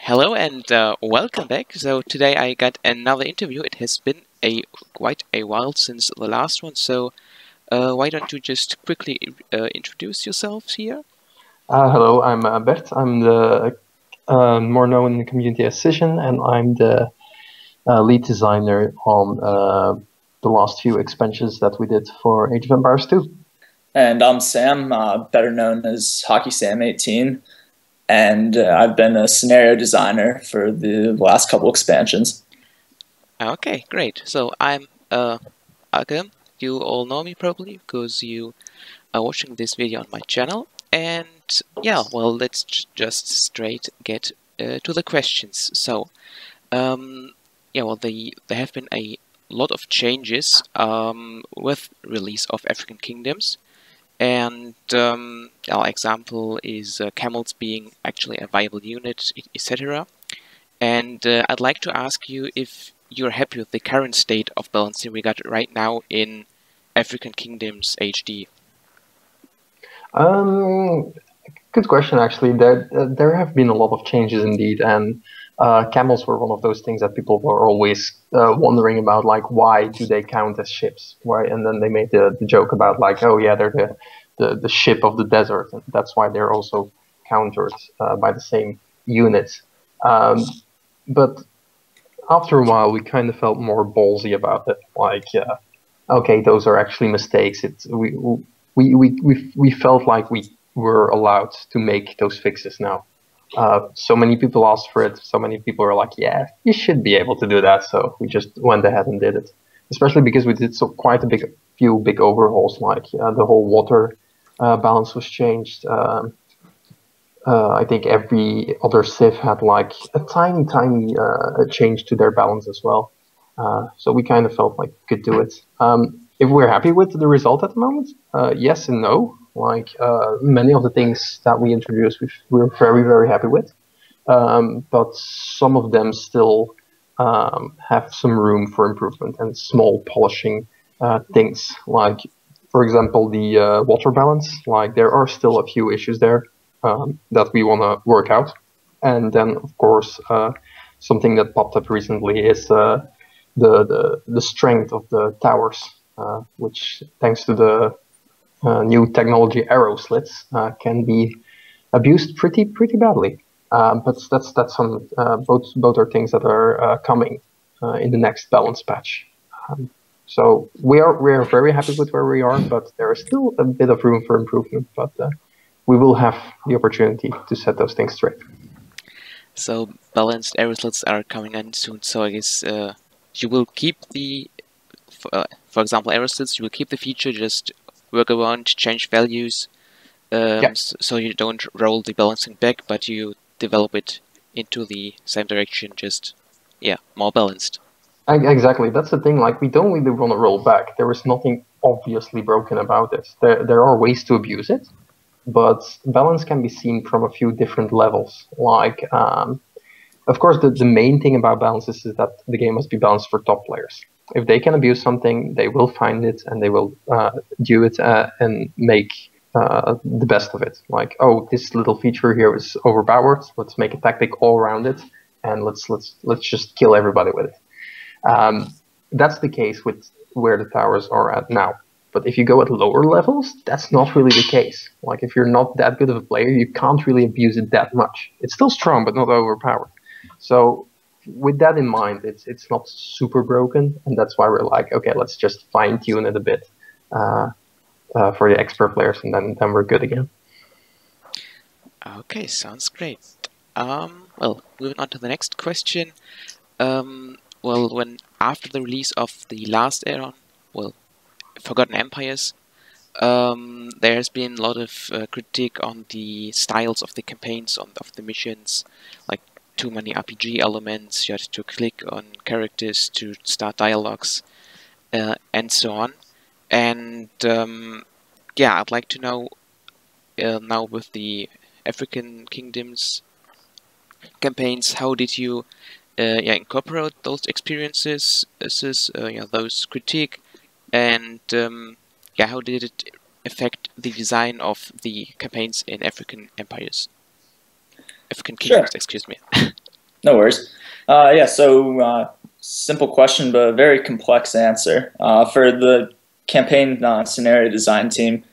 Hello and welcome back. So today I got another interview. It has been quite a while since the last one. So why don't you just quickly introduce yourselves here? Hello, I'm Bert. I'm the more known in the community as Cysion, and I'm the lead designer on the last few expansions that we did for Age of Empires 2. And I'm Sam, better known as HockeySam18, and I've been a scenario designer for the last couple expansions. Okay, great. So I'm Alkhalim. You all know me probably because you are watching this video on my channel. And yeah, well, let's just straight get to the questions. So, yeah, well, there have been a lot of changes with release of African Kingdoms. And our example is camels being actually a viable unit, etc. And I'd like to ask you if you're happy with the current state of balancing we got right now in African Kingdoms HD. Good question, actually. There have been a lot of changes indeed, and camels were one of those things that people were always wondering about, like, why do they count as ships? Why? And then they made the joke about, like, oh yeah, they're the ship of the desert, and that's why they're also countered by the same units. But after a while, we kind of felt more ballsy about it. Like, okay, those are actually mistakes. We felt like we were allowed to make those fixes now. So many people asked for it. So many people are like, yeah, you should be able to do that. So we just went ahead and did it. Especially because we did quite a few big overhauls, like the whole water balance was changed. I think every other civ had like a tiny change to their balance as well. So we kind of felt like we could do it. If we're happy with the result at the moment, yes and no. Like many of the things that we introduced, we're very happy with. But some of them still have some room for improvement and small polishing things. Like, for example, the water balance. Like, there are still a few issues there that we want to work out. And then, of course, something that popped up recently is the strength of the towers, which, thanks to the new technology arrow slits, can be abused pretty badly. But that's some both are things that are coming in the next balance patch. So we are very happy with where we are, but there is still a bit of room for improvement. But we will have the opportunity to set those things straight. So balanced arrow slits are coming in soon. So I guess you will keep the, for example, arrow slits. You will keep the feature, just work around, change values. So you don't roll the balancing back, but you develop it into the same direction, just, yeah, more balanced. Exactly, that's the thing. Like, we don't really want to roll back. There is nothing obviously broken about it. There are ways to abuse it, but balance can be seen from a few different levels. Like, of course, the main thing about balance is that the game must be balanced for top players. If they can abuse something, they will find it and they will do it and make the best of it. Like, oh, this little feature here is overpowered. Let's make a tactic all around it, and let's just kill everybody with it. That's the case with where the towers are at now. But if you go at lower levels, that's not really the case. Like, if you're not that good of a player, you can't really abuse it that much. It's still strong, but not overpowered. So with that in mind, it's not super broken, and that's why we're like, okay, let's just fine tune it a bit for the expert players, and then we're good again. Okay, sounds great. Well, moving on to the next question. Well, when after the release of the last Addon, well, Forgotten Empires, there has been a lot of critique on the styles of the campaigns, of the missions, like too many RPG elements, you had to click on characters to start dialogues, and so on. And yeah, I'd like to know, now with the African Kingdoms campaigns, how did you incorporate those experiences, those critique, and how did it affect the design of the campaigns in African Empires? African Kingdoms, excuse me. No worries. Yeah, so simple question, but a very complex answer. For the campaign scenario design team,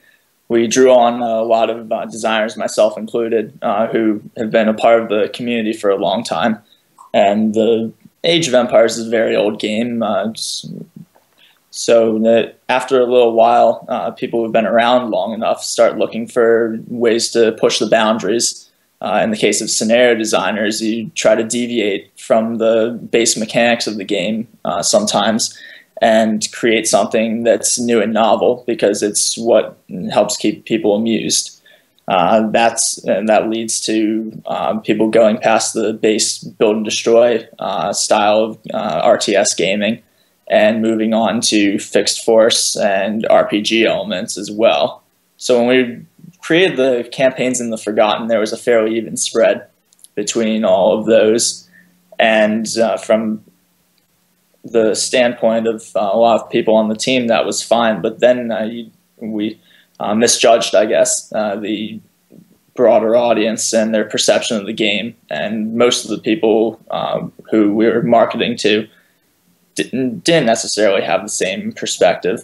we drew on a lot of designers, myself included, who have been a part of the community for a long time. And the Age of Empires is a very old game, so that after a little while, people who've been around long enough start looking for ways to push the boundaries. In the case of scenario designers, you try to deviate from the base mechanics of the game sometimes and create something that's new and novel because it's what helps keep people amused. That leads to people going past the base build and destroy style of RTS gaming and moving on to fixed force and RPG elements as well. So when we created the campaigns in the Forgotten, there was a fairly even spread between all of those. And from the standpoint of a lot of people on the team, that was fine. But then we misjudged, I guess, the broader audience and their perception of the game. And most of the people who we were marketing to didn't necessarily have the same perspective.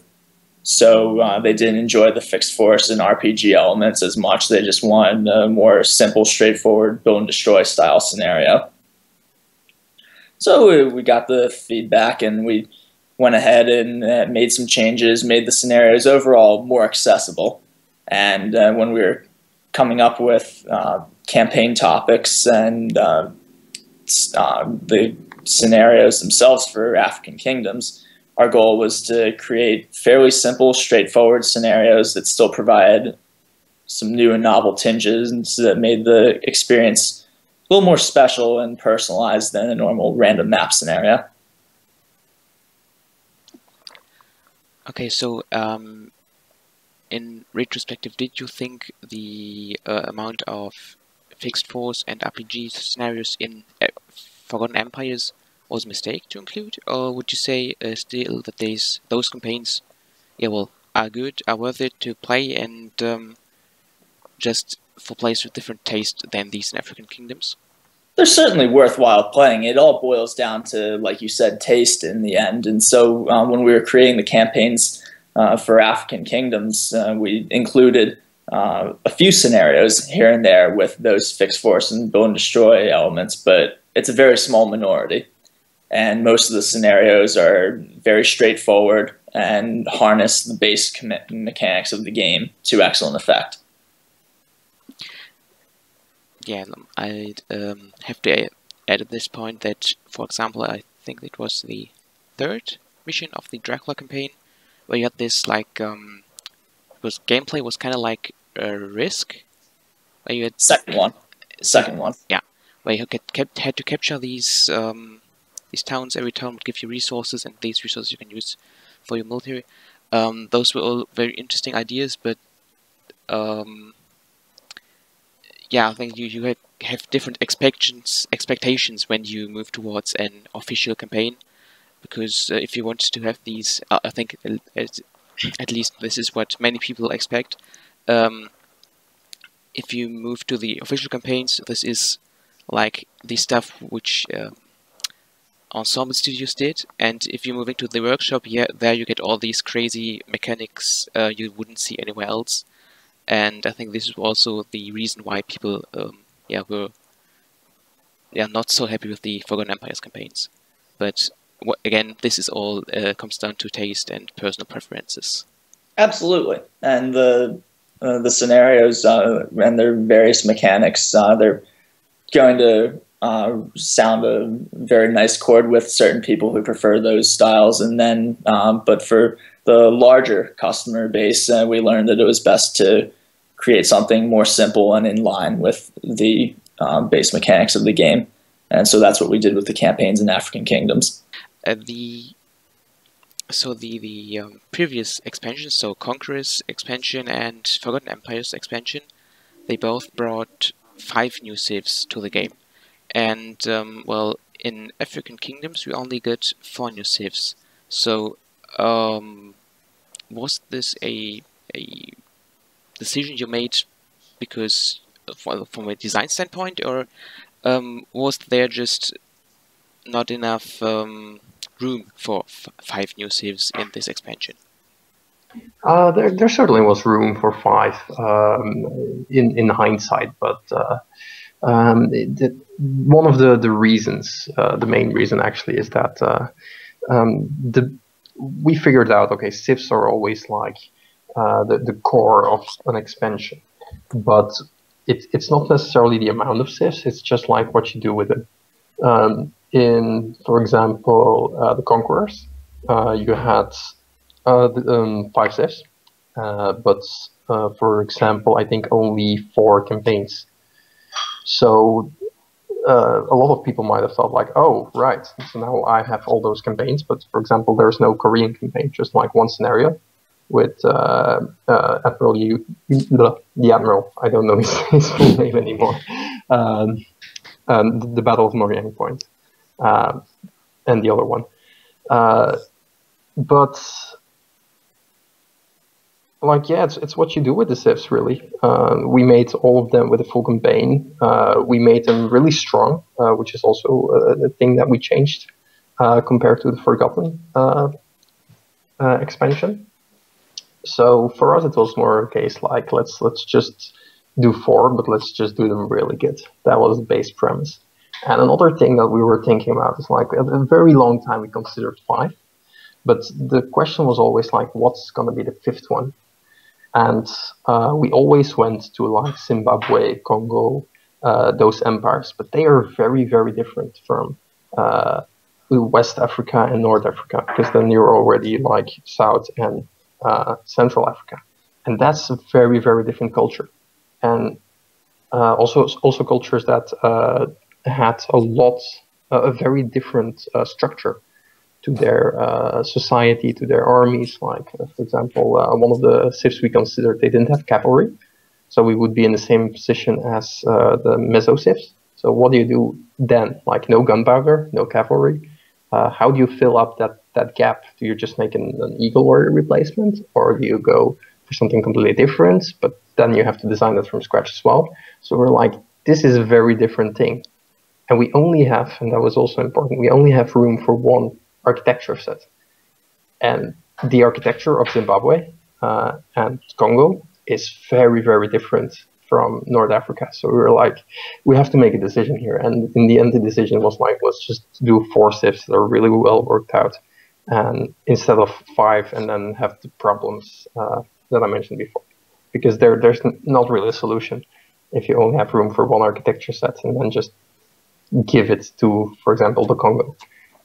So they didn't enjoy the fixed force and RPG elements as much. They just wanted a more simple, straightforward build and destroy style scenario. So we got the feedback and we went ahead and made some changes, made the scenarios overall more accessible. And when we were coming up with campaign topics and the scenarios themselves for African Kingdoms, our goal was to create fairly simple, straightforward scenarios that still provide some new and novel tinges that made the experience a little more special and personalized than a normal random map scenario. Okay, so in retrospective, did you think the amount of fixed force and RPG scenarios in Forgotten Empires was a mistake to include, or would you say still that those campaigns, are good, are worth it to play, and just for players with different taste than these in African Kingdoms? They're certainly worthwhile playing. It all boils down to, like you said, taste in the end. And so when we were creating the campaigns for African Kingdoms, we included a few scenarios here and there with those fixed force and build and destroy elements, but it's a very small minority. And most of the scenarios are very straightforward and harness the base mechanics of the game to excellent effect. Yeah, I'd have to add at this point that, for example, I think it was the third mission of the Dracula campaign, where you had this gameplay was kind of like a Risk, where you had Second one. Yeah, where you had to capture these towns. Every town would give you resources, and these resources you can use for your military. Those were all very interesting ideas, but yeah, I think you have different expectations when you move towards an official campaign, because if you want to have these, I think at least this is what many people expect. If you move to the official campaigns, this is like the stuff which Ensemble Studios did, and if you're moving to the workshop, there you get all these crazy mechanics you wouldn't see anywhere else. And I think this is also the reason why people were not so happy with the Forgotten Empires campaigns. But again, this is all comes down to taste and personal preferences. Absolutely, and the scenarios and their various mechanics, they're going to sound a very nice chord with certain people who prefer those styles, and then but for the larger customer base, we learned that it was best to create something more simple and in line with the base mechanics of the game, and so that's what we did with the campaigns in African Kingdoms. The previous expansions, so Conquerors expansion and Forgotten Empires expansion, they both brought 5 new civs to the game. And, well, in African Kingdoms we only got 4 new civs. So, was this a decision you made because from a design standpoint, or Was there just not enough room for 5 new civs in this expansion? There certainly was room for 5 in hindsight, but one of the reasons, the main reason actually, is that we figured out, okay, civs are always like the core of an expansion, but it's not necessarily the amount of civs, it's just like what you do with it. For example, the Conquerors, you had 5 civs, but for example, I think only 4 campaigns. So a lot of people might have thought like, oh, right, so now I have all those campaigns, but for example, there's no Korean campaign, just like one scenario with Admiral the Admiral, I don't know his full name anymore, the Battle of Moriang Point, and the other one. But like, yeah, it's what you do with the civs, really. We made all of them with a full campaign. We made them really strong, which is also a thing that we changed compared to the Forgotten expansion. So for us, it was more a case like, let's just do 4, but let's just do them really good. That was the base premise. And another thing that we were thinking about is like, at a very long time we considered 5, but the question was always like, what's going to be the 5th one? And we always went to like Zimbabwe, Congo, those empires, but they are very, very different from West Africa and North Africa, because then you're already like South and Central Africa, and that's a very, very different culture, and also cultures that had a very different structure to their society, to their armies. Like, for example, one of the civs we considered, they didn't have cavalry, so we would be in the same position as the Meso civs. So what do you do then? Like, no gunpowder, no cavalry. How do you fill up that gap? Do you just make an eagle warrior replacement, or do you go for something completely different? But then you have to design it from scratch as well. So we're like, this is a very different thing, and we only have, and that was also important, we only have room for 1 architecture set. And the architecture of Zimbabwe and Congo is very, very different from North Africa. So we were like, we have to make a decision here. And in the end, the decision was like, let's just do 4 civs that are really well worked out, and instead of 5, and then have the problems that I mentioned before. Because there's not really a solution if you only have room for 1 architecture set and then just give it to, for example, the Congo,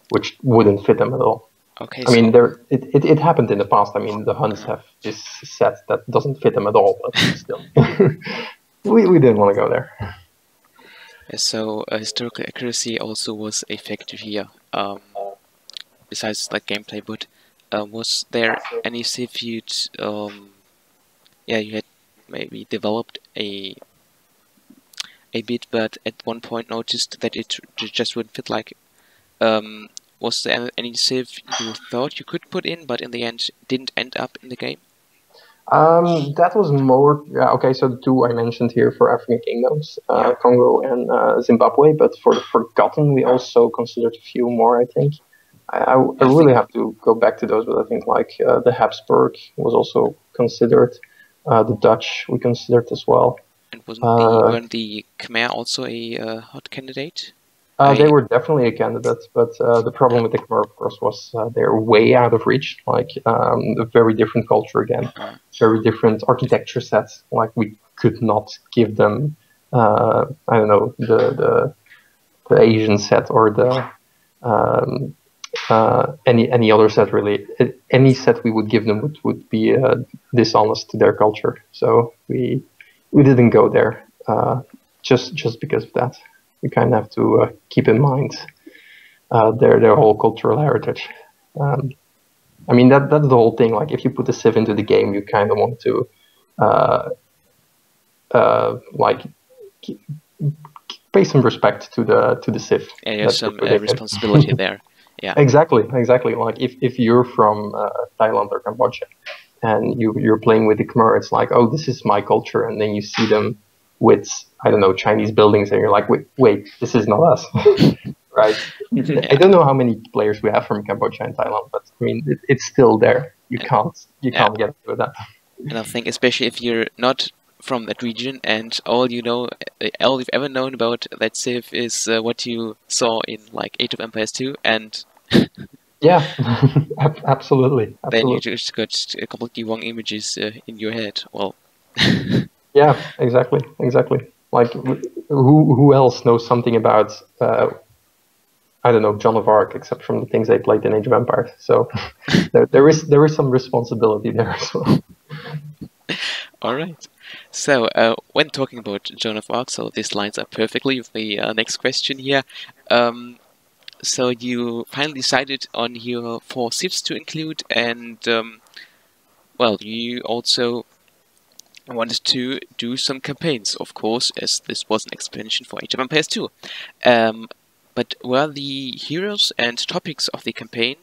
which wouldn't fit them at all. Okay. I mean, it happened in the past. I mean, the Huns have this set that doesn't fit them at all, but still, we didn't want to go there. So historical accuracy also was a factor here. Besides like gameplay, but was there any civ you had maybe developed a bit, but at one point noticed that it just wouldn't fit? Like, was there any civ you thought you could put in, but in the end didn't end up in the game? That was more, okay, so the 2 I mentioned here for African Kingdoms, Congo and Zimbabwe, but for the Forgotten we also considered a few more, I think. I really have to go back to those, but I think like the Habsburg was also considered, the Dutch we considered as well. And weren't the Khmer also a hot candidate? They were definitely a candidate, but the problem with the Khmer, of course, was they're way out of reach. Like, a very different culture again, very different architecture sets. Like, we could not give them, I don't know, the Asian set or the any other set really. Any set we would give them would be dishonest to their culture. So we didn't go there just because of that. We kind of have to keep in mind their whole cultural heritage. I mean, that's the whole thing. Like, if you put a civ into the game, you kind of want to pay some respect to the civ. Yeah, you have some responsibility there. Yeah, exactly. Like, if you're from Thailand or Cambodia and you're playing with the Khmer, it's like, oh, this is my culture, and then you see them with, I don't know, Chinese buildings, and you're like, wait, this is not us, right? Yeah. I don't know how many players we have from Cambodia and Thailand, but I mean, it's still there. You can't get away with that. And I think especially if you're not from that region and all all you've ever known about that civ is what you saw in like Age of Empires 2, and yeah, absolutely. then you just got completely wrong images in your head. Well, yeah, exactly. Like, who else knows something about I don't know, Joan of Arc, except from the things they played in Age of Empires. So there is some responsibility there as well. all right. So when talking about Joan of Arc, so this lines up perfectly with the next question here. So you finally decided on your 4 civs to include, and well, you also wanted to do some campaigns, of course, as this was an expansion for Age of Empires 2. But were the heroes and topics of the campaign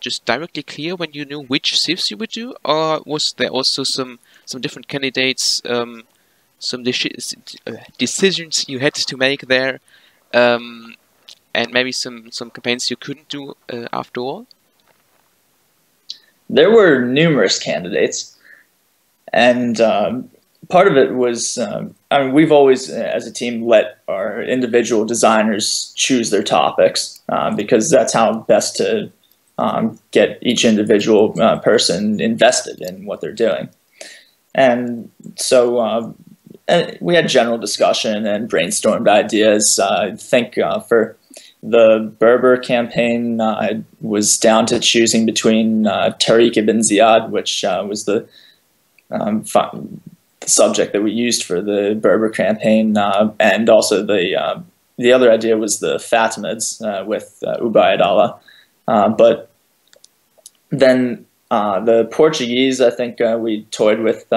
just directly clear when you knew which civs you would do, or was there also some different candidates, some decisions you had to make there, and maybe some campaigns you couldn't do after all? There were numerous candidates, and part of it was, I mean, we've always, as a team, let our individual designers choose their topics because that's how best to get each individual person invested in what they're doing. And so we had general discussion and brainstormed ideas. I think for the Berber campaign, I was down to choosing between Tariq ibn Ziyad, which was the subject that we used for the Berber campaign, and also the other idea was the Fatimids with Ubayd Allah. But then the Portuguese, I think we toyed with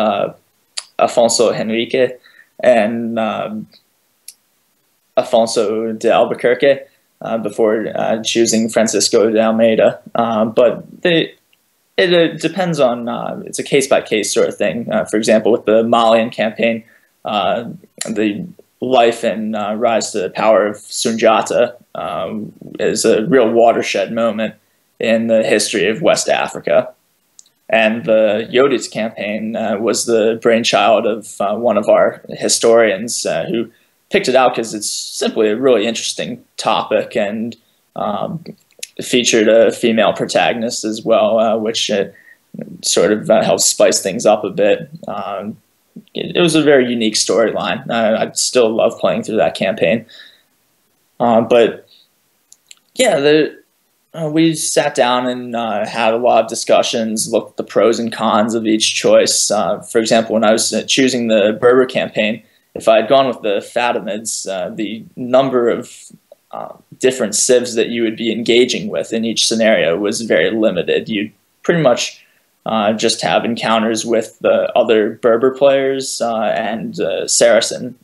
Afonso Henrique and Afonso de Albuquerque before choosing Francisco de Almeida. But it depends on, it's a case-by-case sort of thing. For example, with the Malian campaign, the life and rise to the power of Sunjata is a real watershed moment in the history of West Africa. And the Yodit campaign was the brainchild of one of our historians who picked it out because it's simply a really interesting topic and featured a female protagonist as well, which sort of helps spice things up a bit. It was a very unique storyline. I still love playing through that campaign. But yeah, we sat down and had a lot of discussions, looked at the pros and cons of each choice. For example, when I was choosing the Berber campaign, if I had gone with the Fatimids, the number of different civs that you would be engaging with in each scenario was very limited. You'd pretty much just have encounters with the other Berber players and Saracen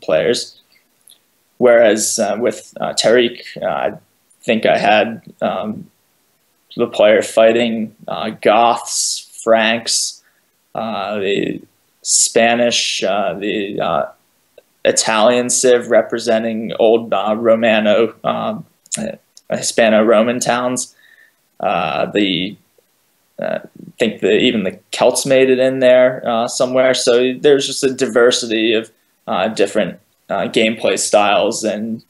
players. Whereas with Tariq, I think I had the player fighting Goths, Franks, the Spanish, the Italian civ representing old Hispano-Roman towns. I think even the Celts made it in there somewhere. So there's just a diversity of different gameplay styles and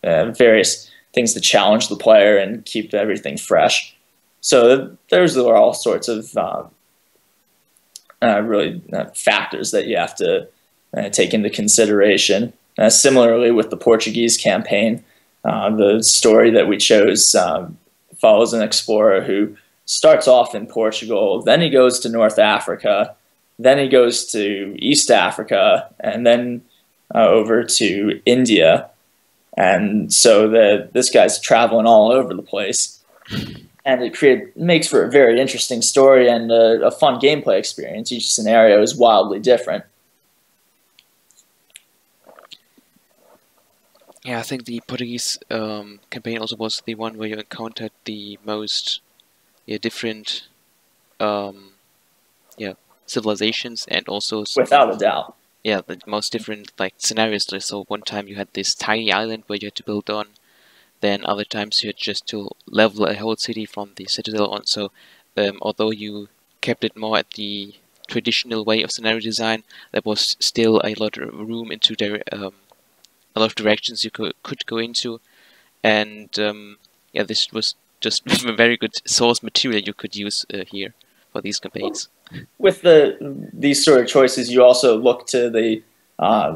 various things to challenge the player and keep everything fresh. So those are all sorts of really factors that you have to take into consideration. Similarly with the Portuguese campaign, the story that we chose follows an explorer who starts off in Portugal, then he goes to North Africa, then he goes to East Africa, and then over to India. And so this guy's traveling all over the place. And it makes for a very interesting story and a fun gameplay experience. Each scenario is wildly different. Yeah, I think the Portuguese campaign also was the one where you encountered the most different civilizations and also without a doubt. yeah, the most different like scenarios. So one time you had this tiny island where you had to build on, then other times you had just to level a whole city from the citadel on. So although you kept it more at the traditional way of scenario design, there was still a lot of room into a lot of directions you could go into, and yeah, this was just a very good source material you could use here for these campaigns. With these sort of choices, you also look to the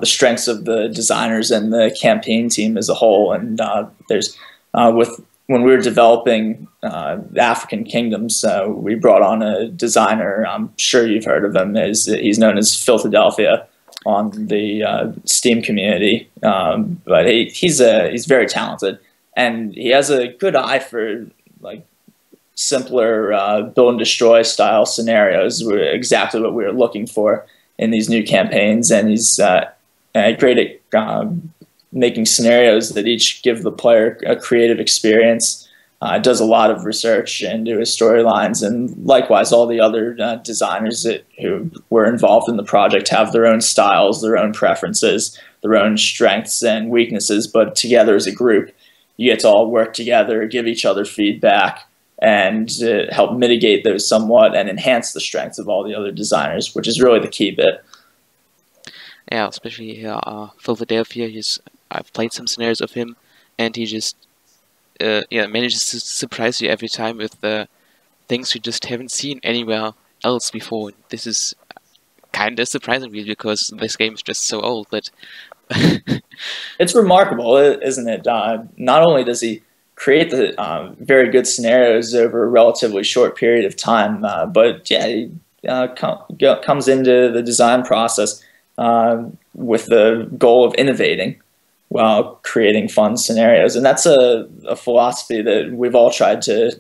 strengths of the designers and the campaign team as a whole. And there's when we were developing the African Kingdoms, we brought on a designer. I'm sure you've heard of him. He's known as Philadelphia on the Steam community, but he's very talented, and he has a good eye for like simpler build and destroy style scenarios. Were exactly what we were looking for in these new campaigns, and he's great at making scenarios that each give the player a creative experience. Does a lot of research into his storylines, and likewise all the other designers who were involved in the project have their own styles, their own preferences, their own strengths and weaknesses, but together as a group you get to all work together, give each other feedback, and help mitigate those somewhat and enhance the strengths of all the other designers, which is really the key bit. Yeah, especially here, Philadelphia. I've played some scenarios of him, and he just yeah, manages to surprise you every time with things you just haven't seen anywhere else before. This is kind of surprising, really, because this game is just so old. But it's remarkable, isn't it? Not only does he create the very good scenarios over a relatively short period of time, but yeah, he comes into the design process with the goal of innovating while creating fun scenarios. And that's a philosophy that we've all tried to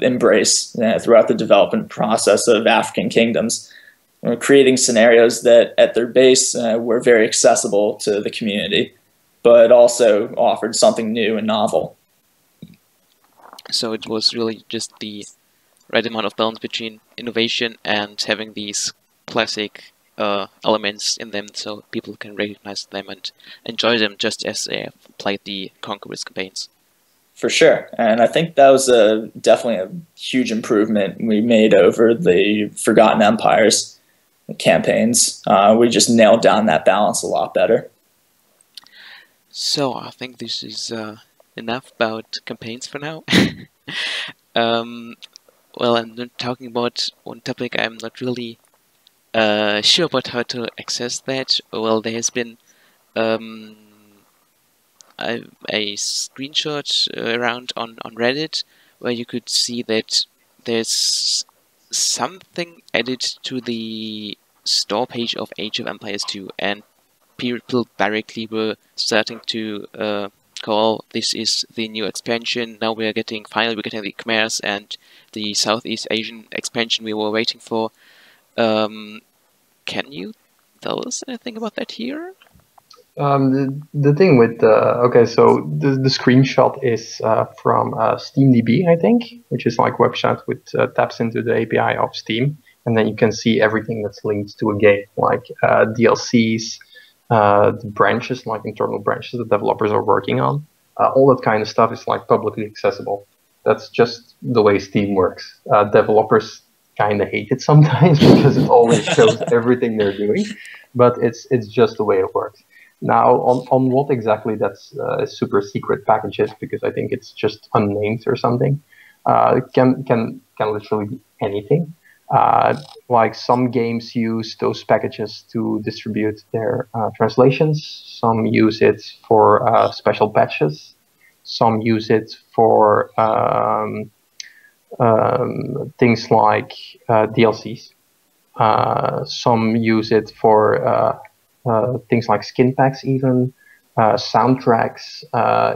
embrace throughout the development process of African Kingdoms. We're creating scenarios that at their base were very accessible to the community, but also offered something new and novel. So it was really just the right amount of balance between innovation and having these classic elements in them, so people can recognize them and enjoy them just as they have played the Conquerors campaigns. For sure, and I think that was definitely a huge improvement we made over the Forgotten Empires campaigns. We just nailed down that balance a lot better. So I think this is enough about campaigns for now. Well, I'm talking about one topic I'm not really sure about how to access that. Well, there has been a screenshot around on Reddit where you could see that there's something added to the store page of Age of Empires 2, and people directly were starting to call this is the new expansion. Now we're getting the Khmers and the Southeast Asian expansion we were waiting for. Can you tell us anything about that here? The thing with okay, so the screenshot is from SteamDB, I think, which is like a website which taps into the API of Steam, and then you can see everything that's linked to a game, like DLCs, the branches, like internal branches that developers are working on. All that kind of stuff is like publicly accessible. That's just the way Steam works. Developers kind of hate it sometimes because it always shows everything they're doing, but it's just the way it works. Now, on what exactly that's super secret packages, because I think it's just unnamed or something. It can literally be anything. Like some games use those packages to distribute their translations. Some use it for special patches. Some use it for things like DLCs. Some use it for things like skin packs, even soundtracks.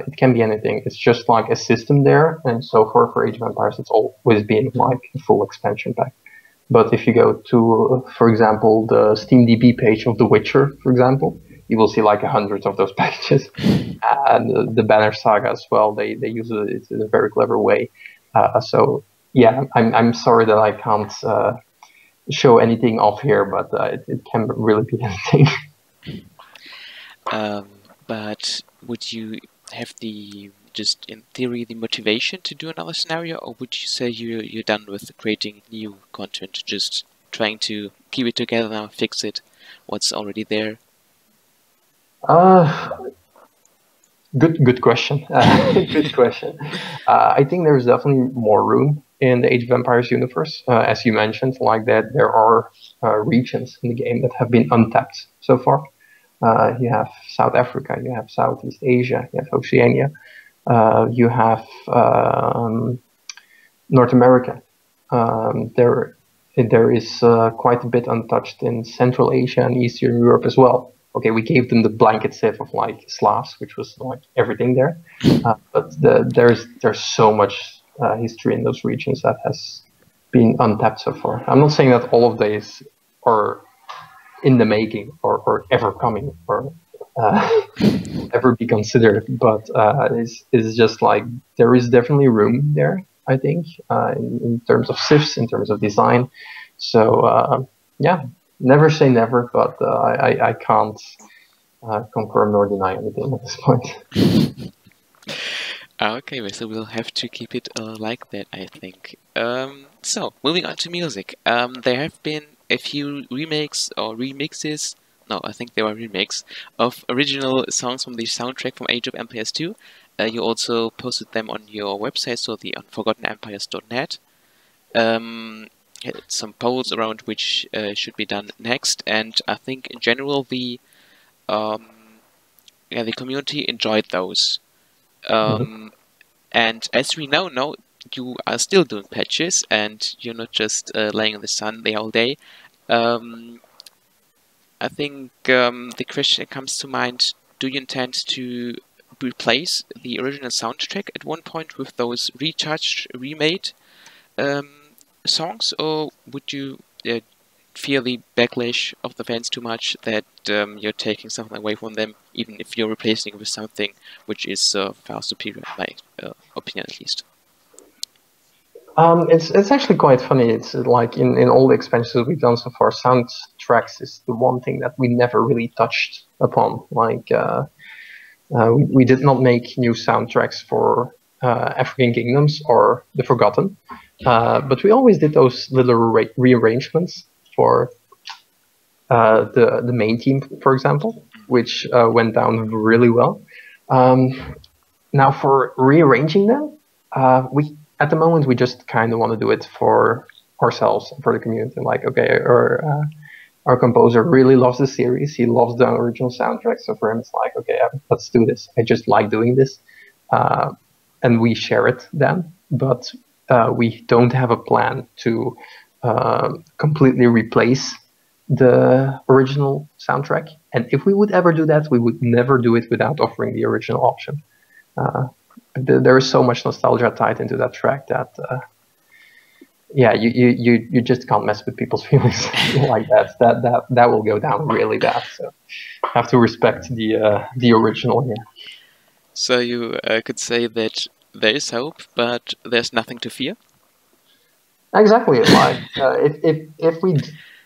It can be anything. It's just like a system there, and so for Age of Empires, it's always been like a full expansion pack. But if you go to, for example, the SteamDB page of The Witcher, for example, you will see like hundreds of those packages. And the Banner Saga as well, they use it in a very clever way. So yeah, I'm sorry that I can't show anything off here, but it can really be anything. But would you have the, just in theory, the motivation to do another scenario, or would you say you're done with creating new content, just trying to keep it together now, fix it, what's already there? Good question. Good question. I think there's definitely more room in the Age of Empires universe. As you mentioned, like that, there are regions in the game that have been untapped so far. You have South Africa, you have Southeast Asia, you have Oceania, you have North America. There is quite a bit untouched in Central Asia and Eastern Europe as well. Okay, we gave them the blanket civ of like Slavs, which was like everything there, but there's so much history in those regions that has been untapped so far. I'm not saying that all of these are in the making or ever coming or ever be considered, but it's just like there is definitely room there, I think, in terms of civs, in terms of design. So yeah, never say never, but I can't confirm nor deny anything at this point. Okay, so we'll have to keep it like that, I think. So, moving on to music. There have been a few remakes or remixes, no, I think they were remakes, of original songs from the soundtrack from Age of Empires 2. You also posted them on your website, so the forgottenempires.net. Had some polls around which should be done next, and I think in general the community enjoyed those. And as we now, you are still doing patches, and you're not just laying in the sun there all day. I think the question that comes to mind: do you intend to replace the original soundtrack at one point with those retouched, remade songs, or would you fear the backlash of the fans too much that you're taking something away from them, even if you're replacing it with something which is far superior, in my opinion at least? It's actually quite funny. It's like in all the expansions we've done so far, soundtracks is the one thing that we never really touched upon. Like we did not make new soundtracks for African Kingdoms or the Forgotten, but we always did those little rearrangements for the main team, for example, which went down really well. Now for rearranging them, we at the moment we just kind of want to do it for ourselves, for the community. Like, okay, our composer really loves the series. He loves the original soundtrack. So for him, it's like, okay, let's do this. I just like doing this, and we share it then. But we don't have a plan to completely replace the original soundtrack. And if we would ever do that, we would never do it without offering the original option. There is so much nostalgia tied into that track that yeah, you just can't mess with people's feelings like that. That will go down really bad. So have to respect the original here. So you could say that there is hope, but there's nothing to fear. Exactly. Like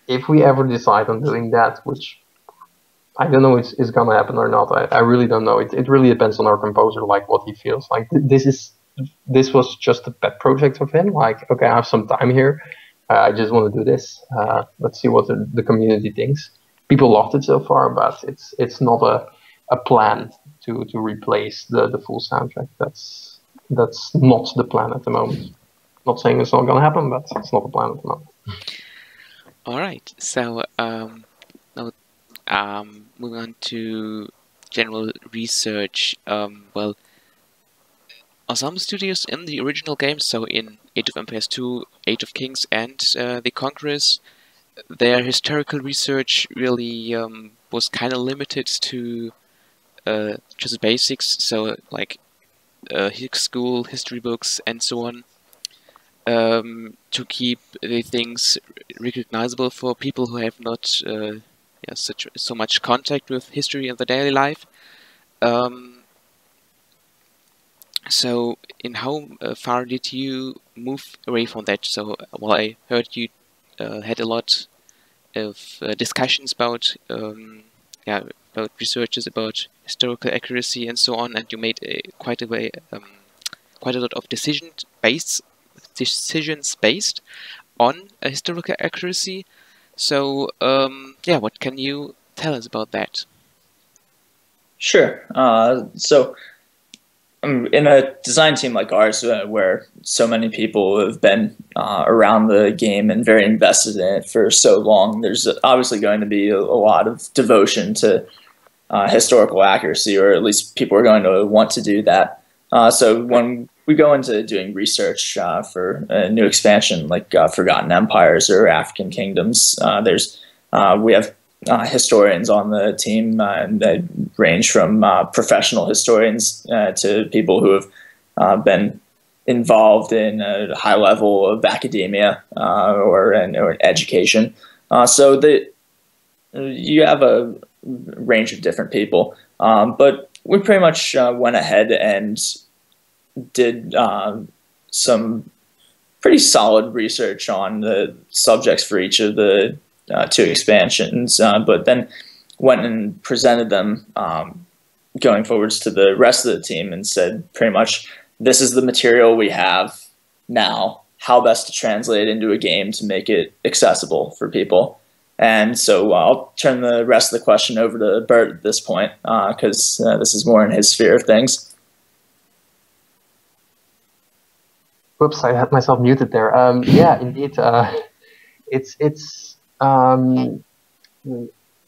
if we ever decide on doing that, which I don't know is gonna happen or not. I really don't know. It really depends on our composer, like what he feels. Like this was just a pet project of him. Like, okay, I have some time here. I just want to do this. Let's see what the community thinks. People loved it so far, but it's not a plan to replace the full soundtrack. That's not the plan at the moment. Not saying it's not gonna happen, but it's not the plan at the moment. All right. So now moving on to general research. Well, some studios in the original games, so in Age of Empires 2, Age of Kings, and the Conquerors, their historical research really was kind of limited to just basics, so like school history books and so on, to keep the things recognizable for people who have not so much contact with history in their daily life. So, in how far did you move away from that? So, well, I heard you had a lot of discussions about yeah, about researches about historical accuracy and so on, and you made quite a lot of decisions based on historical accuracy. So yeah, what can you tell us about that? Sure. So in a design team like ours, where so many people have been around the game and very invested in it for so long, there's obviously going to be a lot of devotion to historical accuracy, or at least people are going to want to do that. So when we go into doing research for a new expansion like Forgotten Empires or African Kingdoms, we have historians on the team, and they range from professional historians to people who have been involved in a high level of academia or in education. So you have a range of different people, but we pretty much went ahead and did some pretty solid research on the subjects for each of the two expansions, but then went and presented them going forwards to the rest of the team and said pretty much, this is the material we have now, how best to translate it into a game to make it accessible for people. And so I'll turn the rest of the question over to Bert at this point, because this is more in his sphere of things. Whoops, I had myself muted there. Yeah, indeed, it is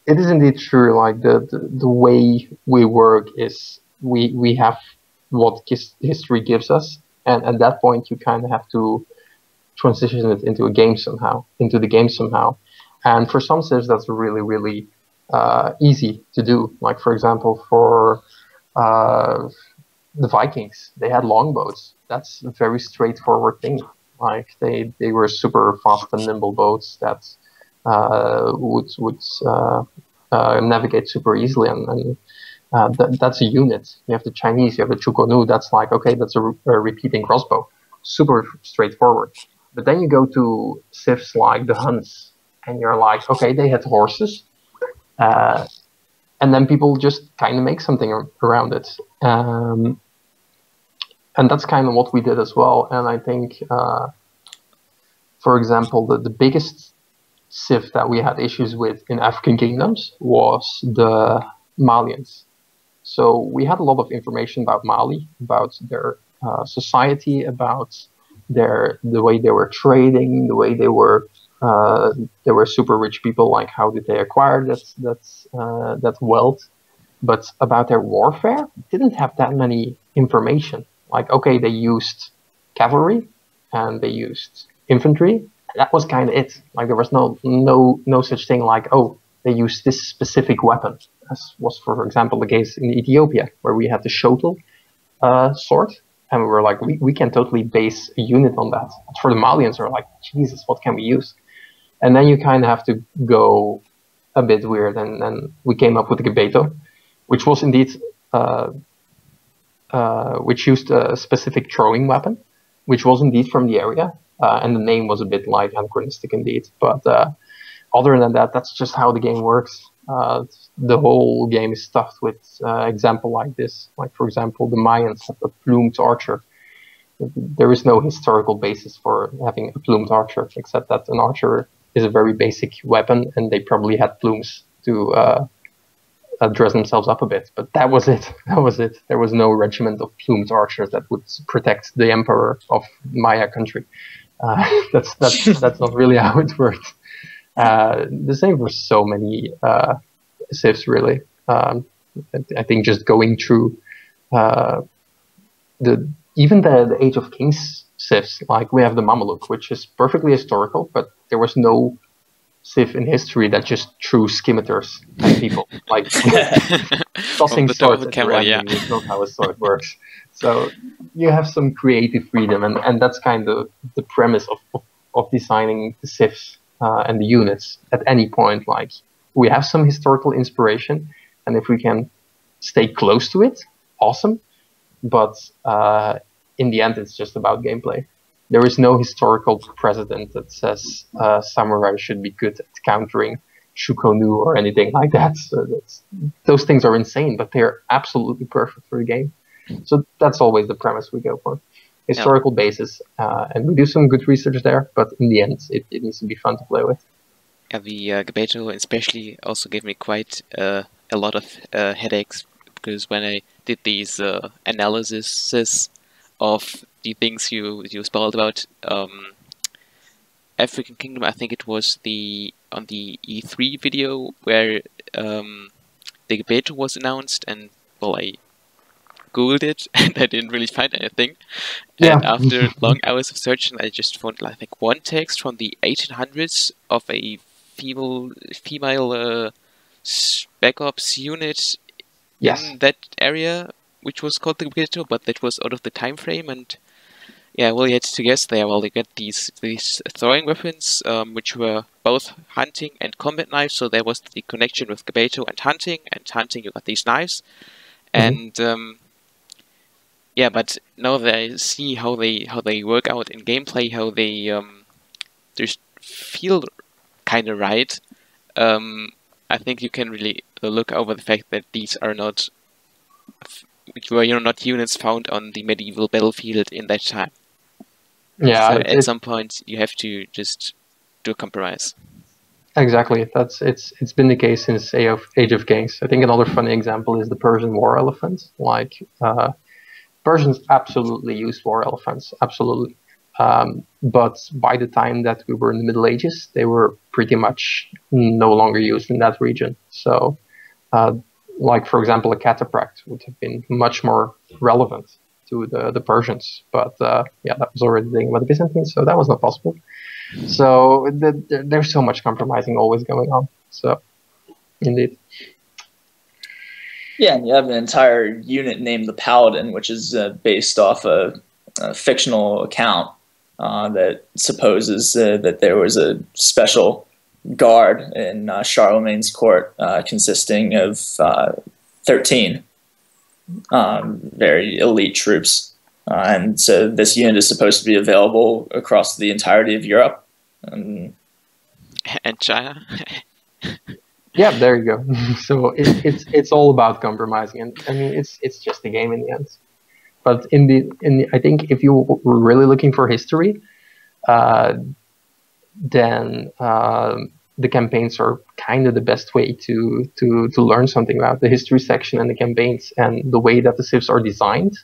indeed true. Like the way we work is we have what history gives us, and at that point you kind of have to transition it into the game somehow. And for some civs, that's really, really easy to do. Like, for example, for the Vikings, they had longboats. That's a very straightforward thing. Like, they were super fast and nimble boats that would navigate super easily. And that's a unit. You have the Chinese, you have the Chukonu. That's like, okay, that's a repeating crossbow. Super straightforward. But then you go to civs like the Huns, and you're like, okay, they had horses. And then people just kind of make something around it. And that's kind of what we did as well. And I think, for example, the biggest civ that we had issues with in African Kingdoms was the Malians. So we had a lot of information about Mali, about their society, about the way they were trading, the way they were super rich people. Like, how did they acquire that wealth? But about their warfare, didn't have that many information. Like, okay, they used cavalry and they used infantry. That was kind of it. Like, there was no such thing like, oh, they used this specific weapon, as was, for example, the case in Ethiopia, where we had the shotel sword. And we were like, we can totally base a unit on that. But for the Malians, we're like, Jesus, what can we use? And then you kind of have to go a bit weird. And we came up with the Gebeto, which was indeed, which used a specific throwing weapon, which was indeed from the area. And the name was a bit like anachronistic indeed. But other than that, that's just how the game works. The whole game is stuffed with example like this. Like, for example, the Mayans have a plumed archer. There is no historical basis for having a plumed archer, except that an archer is a very basic weapon, and they probably had plumes to dress themselves up a bit. But that was it. There was no regiment of plumed archers that would protect the emperor of Maya country. That's not really how it worked. The same for so many civs, really. I think just going through even the Age of Kings civs, like we have the Mameluke, which is perfectly historical, but there was no civ in history that just threw scimitars at people. Like, tossing swords at your enemy is not how a sword works. So you have some creative freedom, and that's kind of the premise of designing the civs and the units at any point. Like, we have some historical inspiration, and if we can stay close to it, awesome. But in the end, it's just about gameplay. There is no historical precedent that says samurai should be good at countering Shukonu or anything like that. So those things are insane, but they're absolutely perfect for the game. So that's always the premise we go for. Historical basis, and we do some good research there, but in the end, it needs to be fun to play with. Yeah, the Gebeto especially also gave me quite a lot of headaches, because when I did these analyses of the things you spelled about African Kingdom, I think it was on the E3 video where the Gebeto was announced, and well, I googled it and I didn't really find anything. And after long hours of searching, I just found like one text from the 1800s of a female spec ops unit in that area, which was called the Gebeto, but that was out of the time frame. And yeah, well, you had to guess there. Well, they got these throwing weapons, which were both hunting and combat knives. So there was the connection with Gebeto and hunting you got these knives. And yeah, but now that I see how they work out in gameplay, how they just feel kind of right, I think you can really look over the fact that these are not, not units found on the medieval battlefield in that time. Yeah. So at some point you have to just do a compromise. Exactly. It's been the case since Age of Kings. I think another funny example is the Persian war elephants. Like Persians absolutely used war elephants, absolutely. But by the time that we were in the Middle Ages, they were pretty much no longer used in that region. So, like for example, a cataphract would have been much more relevant to the Persians. But yeah, that was already the thing about the Byzantines, so that was not possible. So there's so much compromising always going on. So, indeed. Yeah, and you have an entire unit named the Paladin, which is based off a fictional account that supposes that there was a special guard in Charlemagne's court consisting of 13 very elite troops. And so this unit is supposed to be available across the entirety of Europe. And China. Yeah, there you go. So it's all about compromising, and I mean it's just a game in the end. But in the I think if you were really looking for history, then the campaigns are kind of the best way to learn something about the history section and the campaigns, and the way that the civs are designed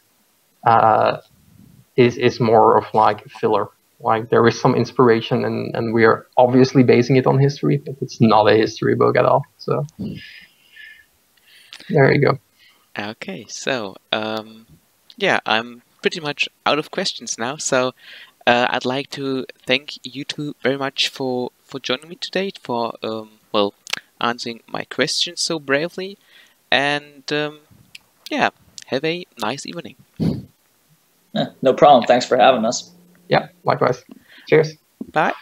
is more of like filler. Like there is some inspiration, and we are obviously basing it on history, but it's not a history book at all. So there you go. Okay, so yeah, I'm pretty much out of questions now. So I'd like to thank you two very much for joining me today, for well, answering my questions so bravely, and yeah, have a nice evening. Yeah, no problem. Thanks for having us. Yeah, likewise. Cheers. Bye.